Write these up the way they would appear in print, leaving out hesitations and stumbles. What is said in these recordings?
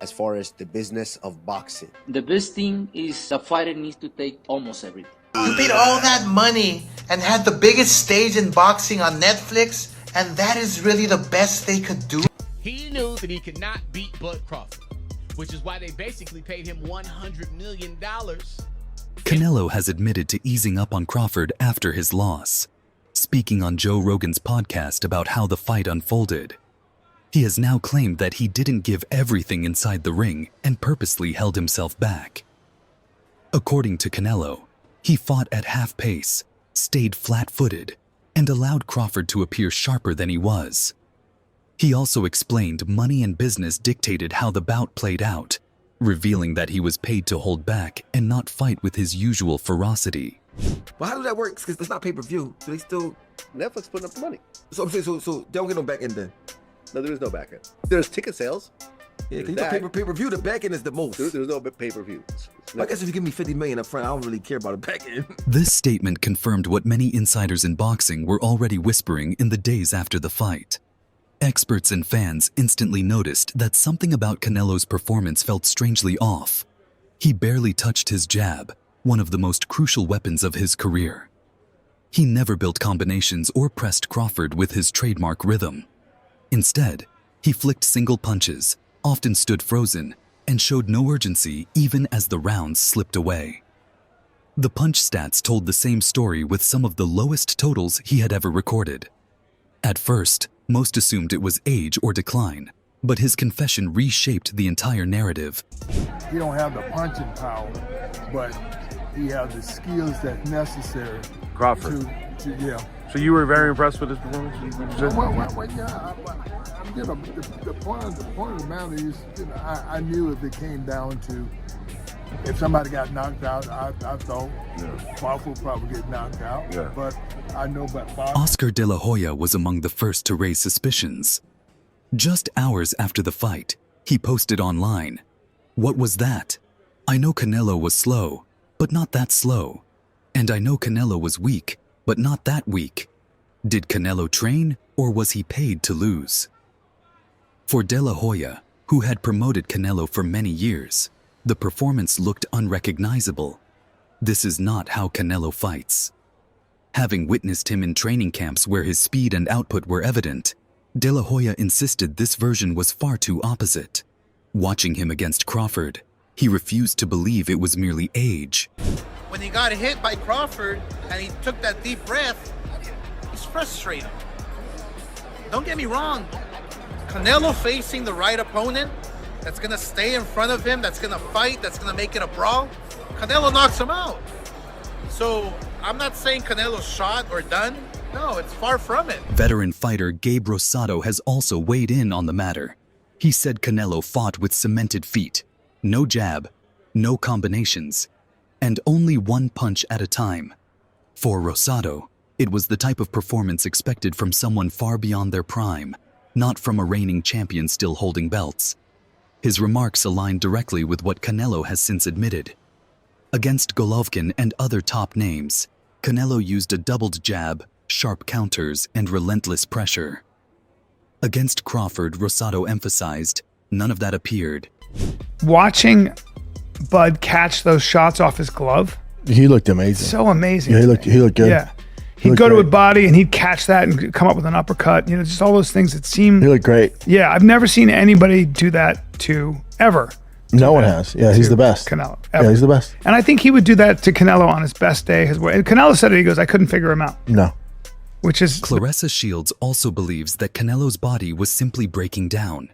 as far as the business of boxing. The best thing is a fighter needs to take almost everything. You paid all that money and had the biggest stage in boxing on Netflix, and that is really the best they could do? He knew that he could not beat Bud Crawford, which is why they basically paid him $100 million. Canelo has admitted to easing up on Crawford after his loss, speaking on Joe Rogan's podcast about how the fight unfolded. He has now claimed that he didn't give everything inside the ring and purposely held himself back. According to Canelo, he fought at half pace, stayed flat-footed, and allowed Crawford to appear sharper than he was. He also explained money and business dictated how the bout played out, revealing that he was paid to hold back and not fight with his usual ferocity. Well, how does that work? Because it's not pay-per-view, so they still... Netflix putting up the money. So they don't get no back end then? No, there is no back end. There's ticket sales. Yeah, because you know, pay-per-view, the back end is the most. There's no pay-per-view. I guess if you give me $50 million up front, I don't really care about a back end. This statement confirmed what many insiders in boxing were already whispering in the days after the fight. Experts and fans instantly noticed that something about Canelo's performance felt strangely off. He barely touched his jab, one of the most crucial weapons of his career. He never built combinations or pressed Crawford with his trademark rhythm. Instead, he flicked single punches, often stood frozen, and showed no urgency even as the rounds slipped away. The punch stats told the same story with some of the lowest totals he had ever recorded. At first, most assumed it was age or decline, but his confession reshaped the entire narrative. He don't have the punching power, but he has the skills that's necessary. Crawford. Yeah. So you were very impressed with his performance? The point of the matter is, I knew if it came down to if somebody got knocked out, I thought Crawford would probably get knocked out. Yeah. But I know about Oscar De La Hoya was among the first to raise suspicions. Just hours after the fight, he posted online, "What was that? I know Canelo was slow, but not that slow. And I know Canelo was weak, but not that weak. Did Canelo train, or was he paid to lose?" For De La Hoya, who had promoted Canelo for many years, the performance looked unrecognizable. This is not how Canelo fights. Having witnessed him in training camps where his speed and output were evident, De La Hoya insisted this version was far too opposite. Watching him against Crawford, he refused to believe it was merely age. When he got hit by Crawford and he took that deep breath, he's frustrated. Don't get me wrong. Canelo facing the right opponent that's going to stay in front of him, that's going to fight, that's going to make it a brawl, Canelo knocks him out. So I'm not saying Canelo's shot or done. No, it's far from it. Veteran fighter Gabe Rosado has also weighed in on the matter. He said Canelo fought with cemented feet, no jab, no combinations, and only one punch at a time. For Rosado, it was the type of performance expected from someone far beyond their prime, not from a reigning champion still holding belts. His remarks align directly with what Canelo has since admitted. Against Golovkin and other top names, Canelo used a doubled jab, sharp counters, and relentless pressure. Against Crawford, Rosado emphasized, none of that appeared. Watching Bud catch those shots off his glove, he looked amazing. So amazing. Yeah, he looked good. Yeah. He'd go to a body and he'd catch that and come up with an uppercut. You know, just all those things that seem... He looked great. Yeah, I've never seen anybody do that to ever. No one has. Yeah, he's the best. Canelo. Ever. Yeah, he's the best. And I think he would do that to Canelo on his best day. And Canelo said it, he goes, I couldn't figure him out. No. Which is... Clarissa Shields also believes that Canelo's body was simply breaking down.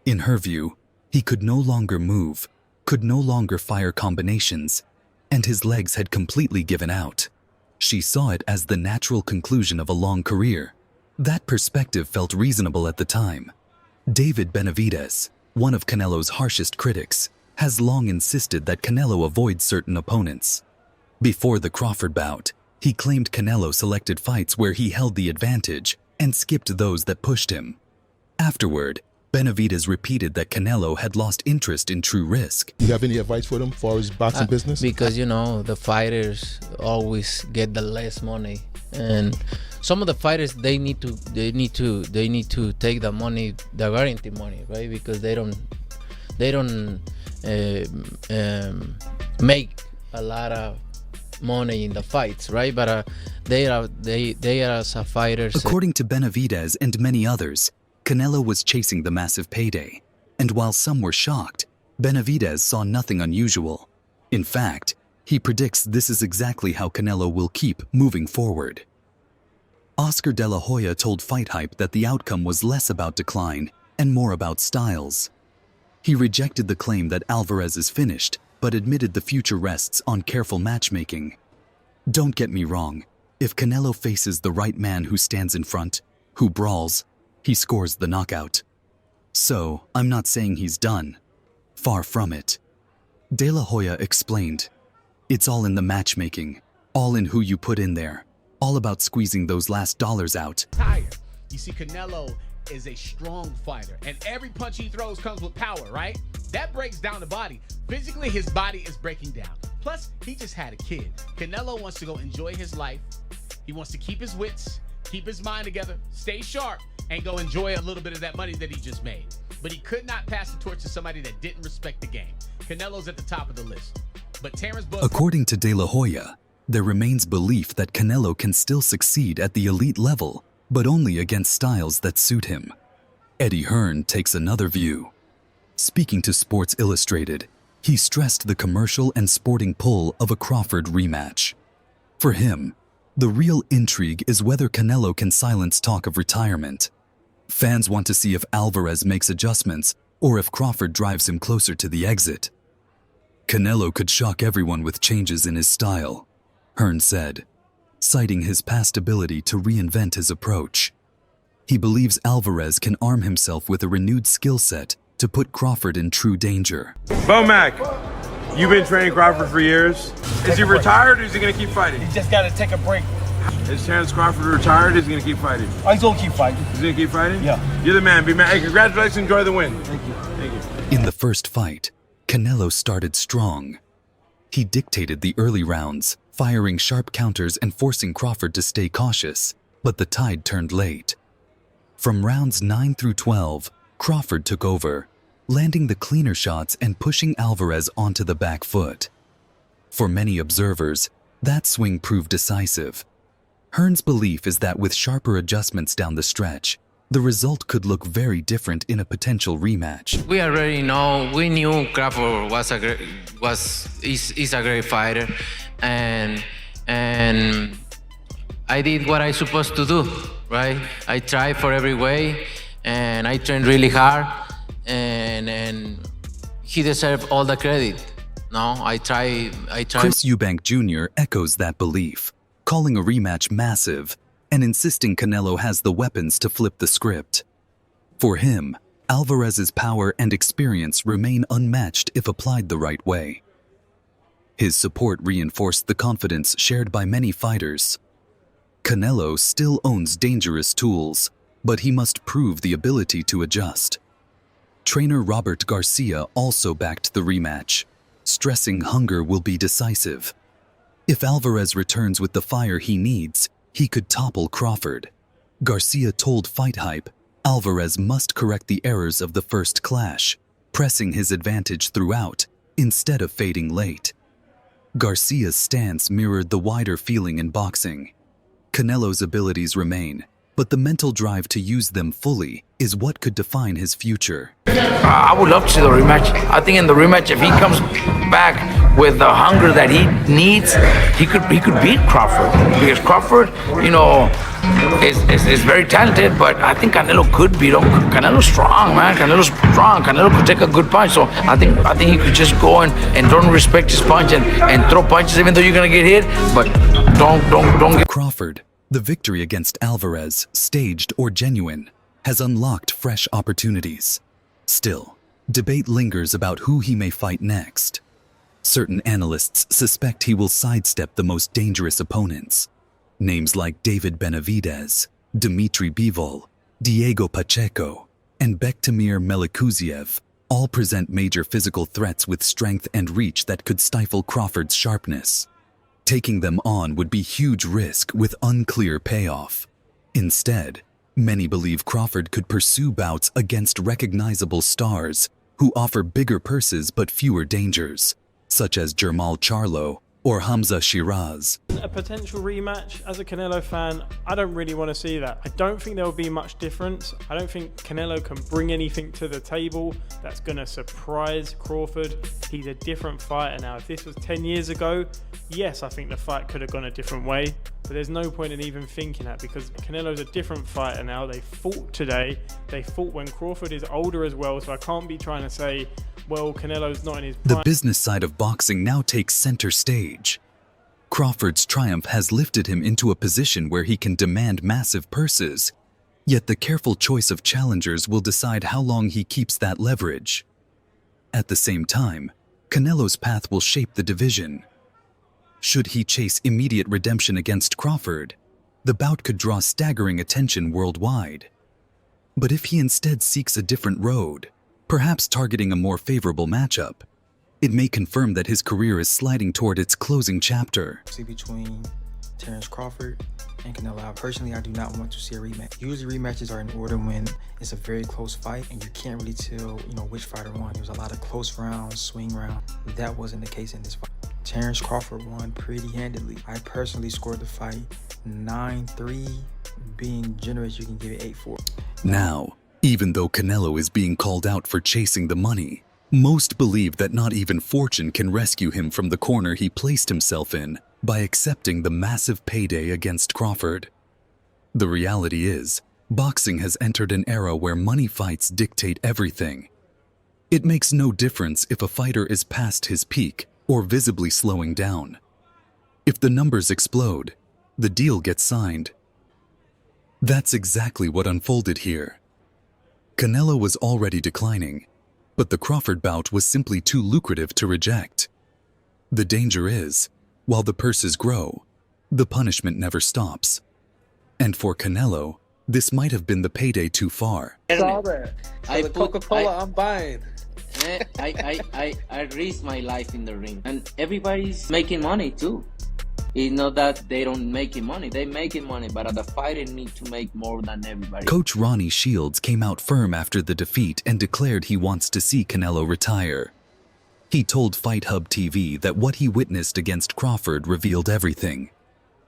In her view, he could no longer move, could no longer fire combinations, and his legs had completely given out. She saw it as the natural conclusion of a long career. That perspective felt reasonable at the time. David Benavidez, one of Canelo's harshest critics, has long insisted that Canelo avoid certain opponents. Before the Crawford bout, he claimed Canelo selected fights where he held the advantage and skipped those that pushed him. Afterward, Benavidez repeated that Canelo had lost interest in true risk. You have any advice for them as far as boxing business? Because, you know, the fighters always get the less money, and some of the fighters they need to take the money, the guarantee money, right? Because they don't they don't make a lot of money in the fights, right? But they are as a fighters. According to Benavidez and many others, Canelo was chasing the massive payday, and while some were shocked, Benavidez saw nothing unusual. In fact, he predicts this is exactly how Canelo will keep moving forward. Oscar De La Hoya told Fight Hype that the outcome was less about decline and more about styles. He rejected the claim that Alvarez is finished, but admitted the future rests on careful matchmaking. Don't get me wrong, if Canelo faces the right man who stands in front, who brawls, he scores the knockout. So, I'm not saying he's done. Far from it. De La Hoya explained, "It's all in the matchmaking, all in who you put in there, all about squeezing those last dollars out." Tired. You see, Canelo is a strong fighter, and every punch he throws comes with power, right? That breaks down the body. Physically, his body is breaking down. Plus, he just had a kid. Canelo wants to go enjoy his life. He wants to keep his wits, keep his mind together, stay sharp, and go enjoy a little bit of that money that he just made. But he could not pass the torch to somebody that didn't respect the game. Canelo's at the top of the list. But Terence According to De La Hoya, there remains belief that Canelo can still succeed at the elite level, but only against styles that suit him. Eddie Hearn takes another view. Speaking to Sports Illustrated, he stressed the commercial and sporting pull of a Crawford rematch. For him, the real intrigue is whether Canelo can silence talk of retirement. Fans want to see if Alvarez makes adjustments or if Crawford drives him closer to the exit. Canelo could shock everyone with changes in his style, Hearn said, citing his past ability to reinvent his approach. He believes Alvarez can arm himself with a renewed skill set to put Crawford in true danger. Mac, you've been training Crawford for years. Is he retired or is he going to keep fighting? He just got to take a break. Is Terence Crawford retired or is he going to keep fighting? Oh, he's going to keep fighting. He's going to keep fighting? Yeah. You're the man. Be man. Hey, congratulations. Enjoy the win. Thank you. Thank you. In the first fight, Canelo started strong. He dictated the early rounds, firing sharp counters and forcing Crawford to stay cautious, but the tide turned late. From rounds 9 through 12, Crawford took over, landing the cleaner shots and pushing Alvarez onto the back foot. For many observers, that swing proved decisive. Hearn's belief is that with sharper adjustments down the stretch, the result could look very different in a potential rematch. We knew Crawford is a great fighter, and I did what I supposed to do, right? I tried for every way, and I trained really hard, and he deserved all the credit. No, I tried. Chris Eubank Jr. echoes that belief, calling a rematch massive and insisting Canelo has the weapons to flip the script. For him, Alvarez's power and experience remain unmatched if applied the right way. His support reinforced the confidence shared by many fighters. Canelo still owns dangerous tools, but he must prove the ability to adjust. Trainer Robert Garcia also backed the rematch, stressing hunger will be decisive. If Alvarez returns with the fire he needs, he could topple Crawford. Garcia told Fight Hype, Alvarez must correct the errors of the first clash, pressing his advantage throughout, instead of fading late. Garcia's stance mirrored the wider feeling in boxing. Canelo's abilities remain, but the mental drive to use them fully is what could define his future. I would love to see the rematch. I think in the rematch, if he comes back with the hunger that he needs, he could beat Crawford. Because Crawford, is very talented, but I think Canelo could beat him. Canelo's strong, man. Canelo's strong. Canelo could take a good punch. So I think he could just go and don't respect his punch and throw punches even though you're gonna get hit, but don't get Crawford, the victory against Alvarez, staged or genuine, has unlocked fresh opportunities. Still, debate lingers about who he may fight next. Certain analysts suspect he will sidestep the most dangerous opponents. Names like David Benavidez, Dmitry Bivol, Diego Pacheco, and Bektamir Melikuziev all present major physical threats with strength and reach that could stifle Crawford's sharpness. Taking them on would be huge risk with unclear payoff. Instead, many believe Crawford could pursue bouts against recognizable stars, who offer bigger purses but fewer dangers, such as Jermall Charlo or Hamza Shiraz. A potential rematch, as a Canelo fan, I don't really want to see that. I don't think there will be much difference. I don't think Canelo can bring anything to the table that's going to surprise Crawford. He's a different fighter now. If this was 10 years ago, yes, I think the fight could have gone a different way, but there's no point in even thinking that because Canelo's a different fighter now. They fought today. They fought when Crawford is older as well, so I can't be trying to say, well, Canelo's not in his prime. The business side of boxing now takes center stage. Crawford's triumph has lifted him into a position where he can demand massive purses, yet the careful choice of challengers will decide how long he keeps that leverage. At the same time, Canelo's path will shape the division. Should he chase immediate redemption against Crawford, the bout could draw staggering attention worldwide. But if he instead seeks a different road, perhaps targeting a more favorable matchup, it may confirm that his career is sliding toward its closing chapter. Between Terence Crawford and Canelo, personally, I do not want to see a rematch. Usually rematches are in order when it's a very close fight and you can't really tell, which fighter won. There was a lot of close rounds, swing rounds. That wasn't the case in this fight. Terence Crawford won pretty handedly. I personally scored the fight 9-3. Being generous, you can give it 8-4. Now, even though Canelo is being called out for chasing the money, most believe that not even fortune can rescue him from the corner he placed himself in by accepting the massive payday against Crawford. The reality is, boxing has entered an era where money fights dictate everything. It makes no difference if a fighter is past his peak or visibly slowing down. If the numbers explode, the deal gets signed. That's exactly what unfolded here. Canelo was already declining, but the Crawford bout was simply too lucrative to reject. The danger is, while the purses grow, the punishment never stops. And for Canelo, this might have been the payday too far. I saw that. So the Coca-Cola, I'm buying. I risk my life in the ring, and everybody's making money too. It's not that they don't making money, they making money, but the fighter need to make more than everybody. Coach Ronnie Shields came out firm after the defeat and declared he wants to see Canelo retire. He told Fight Hub TV that what he witnessed against Crawford revealed everything.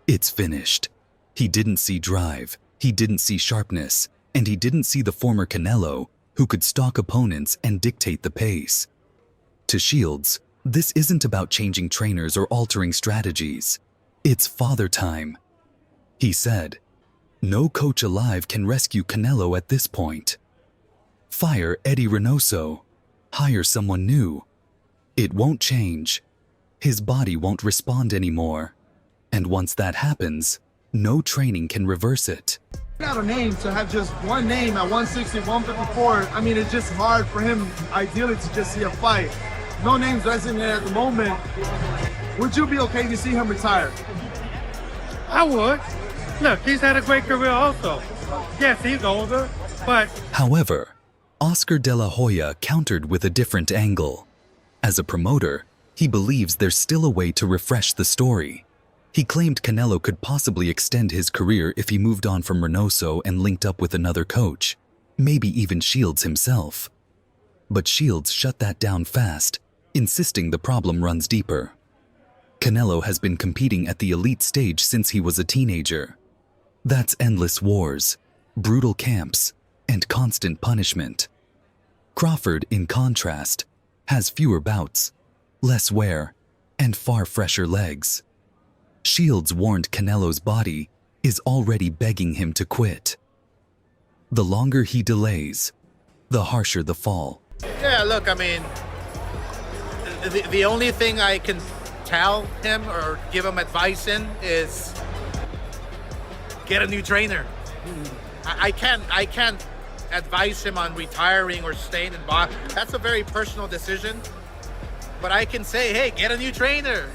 It's finished. He didn't see drive, he didn't see sharpness, and he didn't see the former Canelo who could stalk opponents and dictate the pace. To Shields, this isn't about changing trainers or altering strategies. It's father time. He said, "No coach alive can rescue Canelo at this point. Fire Eddie Reynoso. Hire someone new. It won't change. His body won't respond anymore. And once that happens, no training can reverse it." Not a name to have just one name at 160, 154. I mean, it's just hard for him, ideally, to just see a fight. No names resonating at the moment. Would you be okay to see him retire? I would. Look, he's had a great career also. Yes, he's older, but... However, Oscar De La Hoya countered with a different angle. As a promoter, he believes there's still a way to refresh the story. He claimed Canelo could possibly extend his career if he moved on from Reynoso and linked up with another coach, maybe even Shields himself. But Shields shut that down fast, insisting the problem runs deeper. Canelo has been competing at the elite stage since he was a teenager. That's endless wars, brutal camps, and constant punishment. Crawford, in contrast, has fewer bouts, less wear, and far fresher legs. Shields warned Canelo's body is already begging him to quit. The longer he delays, the harsher the fall. Yeah, look, I mean, the only thing I can tell him or give him advice in is get a new trainer. I can't advise him on retiring or staying in boxing. That's a very personal decision. But I can say, hey, get a new trainer.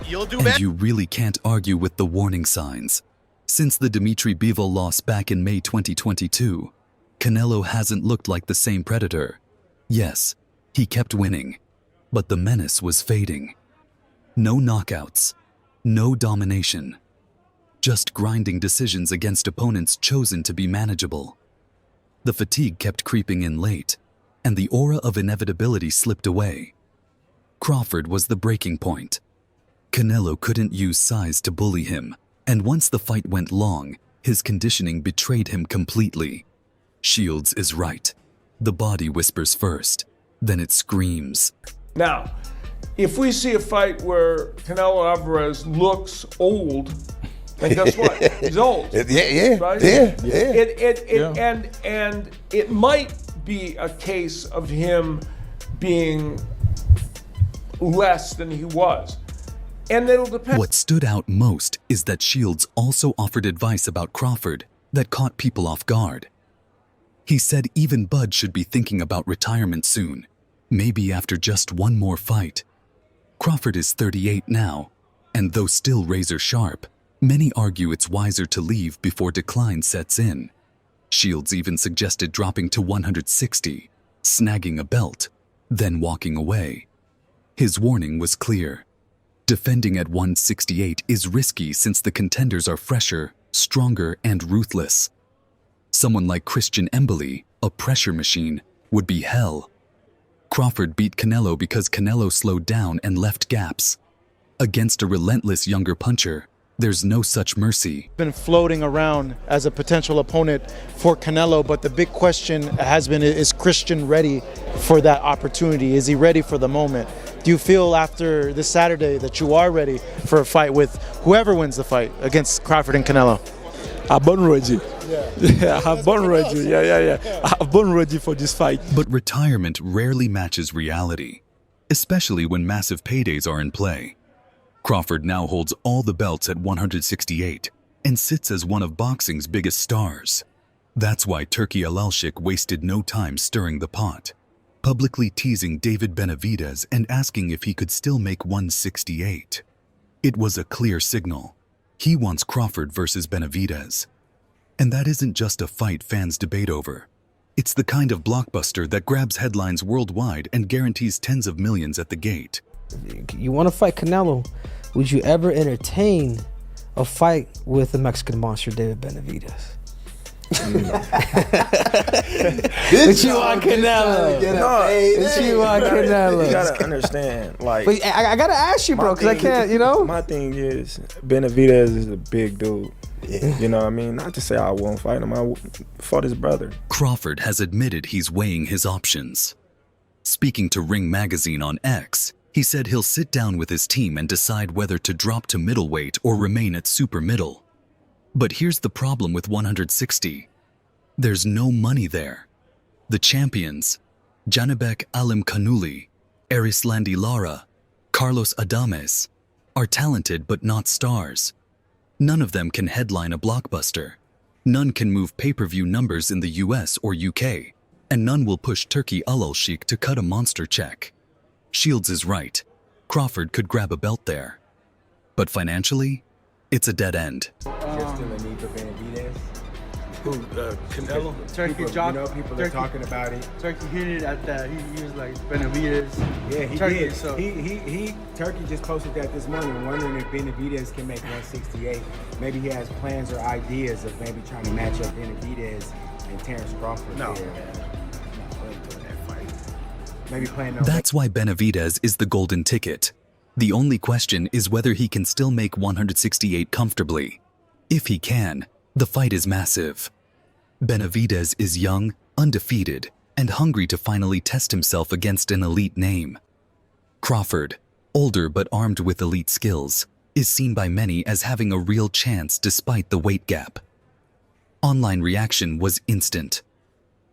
You'll do better. And you really can't argue with the warning signs. Since the Dimitri Bivol loss back in May 2022, Canelo hasn't looked like the same predator. Yes, he kept winning, but the menace was fading. No knockouts, no domination, just grinding decisions against opponents chosen to be manageable. The fatigue kept creeping in late, and the aura of inevitability slipped away. Crawford was the breaking point. Canelo couldn't use size to bully him, and once the fight went long, his conditioning betrayed him completely. Shields is right. The body whispers first, then it screams. Now, if we see a fight where Canelo Alvarez looks old, and guess what? He's old. Right? And it might be a case of him being less than he was. And it'll depend. What stood out most is that Shields also offered advice about Crawford that caught people off guard. He said even Bud should be thinking about retirement soon, maybe after just one more fight. Crawford is 38 now, and though still razor sharp, many argue it's wiser to leave before decline sets in. Shields even suggested dropping to 160, snagging a belt, then walking away. His warning was clear. Defending at 168 is risky since the contenders are fresher, stronger, and ruthless. Someone like Christian Mbele, a pressure machine, would be hell. Crawford beat Canelo because Canelo slowed down and left gaps. Against a relentless younger puncher, there's no such mercy. Been floating around as a potential opponent for Canelo, but the big question has been, is Christian ready for that opportunity? Is he ready for the moment? Do you feel after this Saturday that you are ready for a fight with whoever wins the fight against Crawford and Canelo? I'm born ready. Yeah, I'm born ready. Yeah. I'm born ready for this fight. But retirement rarely matches reality, especially when massive paydays are in play. Crawford now holds all the belts at 168 and sits as one of boxing's biggest stars. That's why Turki Alalshik wasted no time stirring the pot, publicly teasing David Benavidez and asking if he could still make 168. It was a clear signal. He wants Crawford versus Benavidez. And that isn't just a fight fans debate over. It's the kind of blockbuster that grabs headlines worldwide and guarantees tens of millions at the gate. You want to fight Canelo? Would you ever entertain a fight with the Mexican monster, David Benavidez? But you want Canelo. But you want Canelo. You gotta understand, like. But I gotta ask you, bro, because I can't, you know. My thing is, Benavidez is a big dude. You know what I mean? Not to say I won't fight him. I fought his brother. Crawford has admitted he's weighing his options. Speaking to Ring Magazine on X, he said he'll sit down with his team and decide whether to drop to middleweight or remain at super middle. But here's the problem with 160. There's no money there. The champions, Janibek Alimkhanuly, Erislandi Lara, Carlos Adames, are talented but not stars. None of them can headline a blockbuster. None can move pay-per-view numbers in the US or UK. And none will push Turki Alalshik to cut a monster check. Shields is right. Crawford could grab a belt there. But financially, it's a dead end. There's still a need for Benavidez. Who? Canelo? Turkey people are talking about it. Turkey hit it at that. He was like Benavidez. Yeah, he Turkey, did. So. Turkey just posted that this morning, wondering if Benavidez can make 168. Maybe he has plans or ideas of maybe trying to match up Benavidez and Terence Crawford. No. Maybe playing. That's why Benavidez is the golden ticket. The only question is whether he can still make 168 comfortably. If he can, the fight is massive. Benavidez is young, undefeated, and hungry to finally test himself against an elite name. Crawford, older but armed with elite skills, is seen by many as having a real chance despite the weight gap. Online reaction was instant.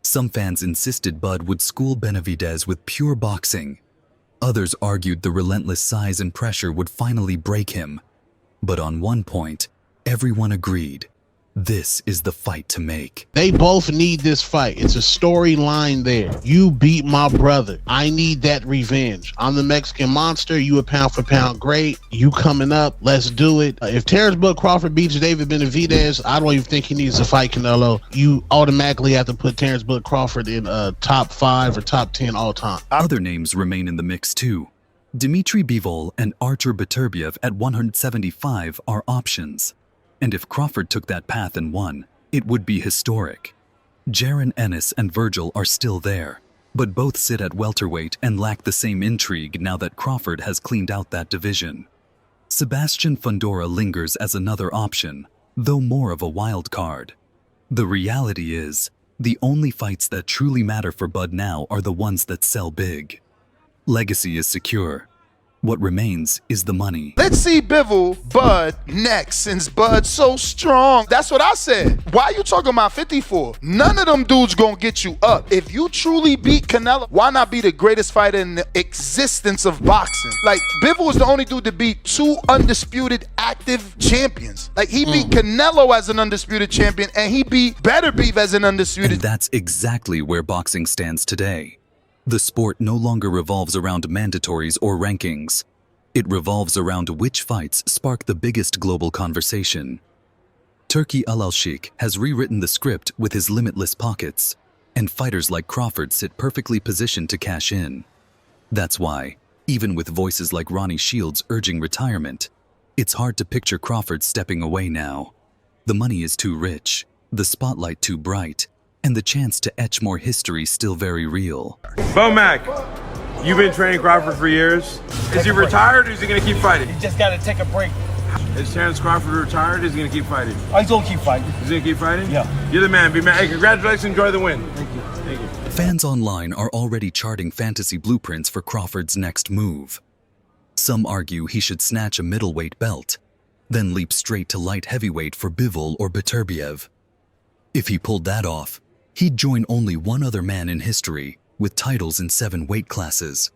Some fans insisted Bud would school Benavidez with pure boxing. Others argued the relentless size and pressure would finally break him. But on one point, everyone agreed. This is the fight to make. They both need this fight. It's a storyline there. You beat my brother. I need that revenge. I'm the Mexican monster. You a pound for pound great. You coming up. Let's do it. If Terence Bud Crawford beats David Benavidez, I don't even think he needs to fight Canelo. You automatically have to put Terence Bud Crawford in top 5 or top 10 all time. Other names remain in the mix too. Dmitry Bivol and Artur Beterbiev at 175 are options. And if Crawford took that path and won, it would be historic. Jaron Ennis and Virgil are still there. But both sit at welterweight and lack the same intrigue now that Crawford has cleaned out that division. Sebastian Fundora lingers as another option, though more of a wild card. The reality is, the only fights that truly matter for Bud now are the ones that sell big. Legacy is secure. What remains is the money. Let's see Bivol, Bud, next, since Bud's so strong. That's what I said. Why are you talking about 54? None of them dudes gonna get you up. If you truly beat Canelo, why not be the greatest fighter in the existence of boxing? Like, Bivol is the only dude to beat 2 undisputed active champions. Like, he beat Canelo as an undisputed champion, and he beat Better Beef as an undisputed. And that's exactly where boxing stands today. The sport no longer revolves around mandatories or rankings. It revolves around which fights spark the biggest global conversation. Turki Al-Sheikh has rewritten the script with his limitless pockets, and fighters like Crawford sit perfectly positioned to cash in. That's why, even with voices like Ronnie Shields urging retirement, it's hard to picture Crawford stepping away now. The money is too rich, the spotlight too bright, and the chance to etch more history still very real. Mac, you've been training Crawford for years. Is he retired or is he going to keep fighting? He just got to take a break. Is Terence Crawford retired or is he going to keep fighting? Oh, he's going to keep fighting. He's going to keep fighting? Yeah. You're the man. Be man. Hey, congratulations. Enjoy the win. Thank you. Thank you. Fans online are already charting fantasy blueprints for Crawford's next move. Some argue he should snatch a middleweight belt, then leap straight to light heavyweight for Bivol or Beterbiev. If he pulled that off, he'd join only one other man in history with titles in 7 weight classes,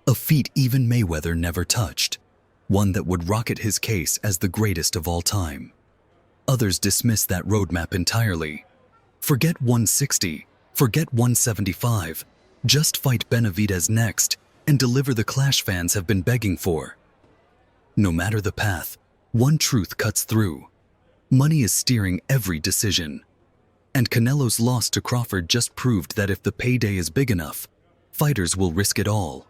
a feat even Mayweather never touched, one that would rocket his case as the greatest of all time. Others dismiss that roadmap entirely. Forget 160, forget 175, just fight Benavidez next and deliver the clash fans have been begging for. No matter the path, one truth cuts through. Money is steering every decision. And Canelo's loss to Crawford just proved that if the payday is big enough, fighters will risk it all.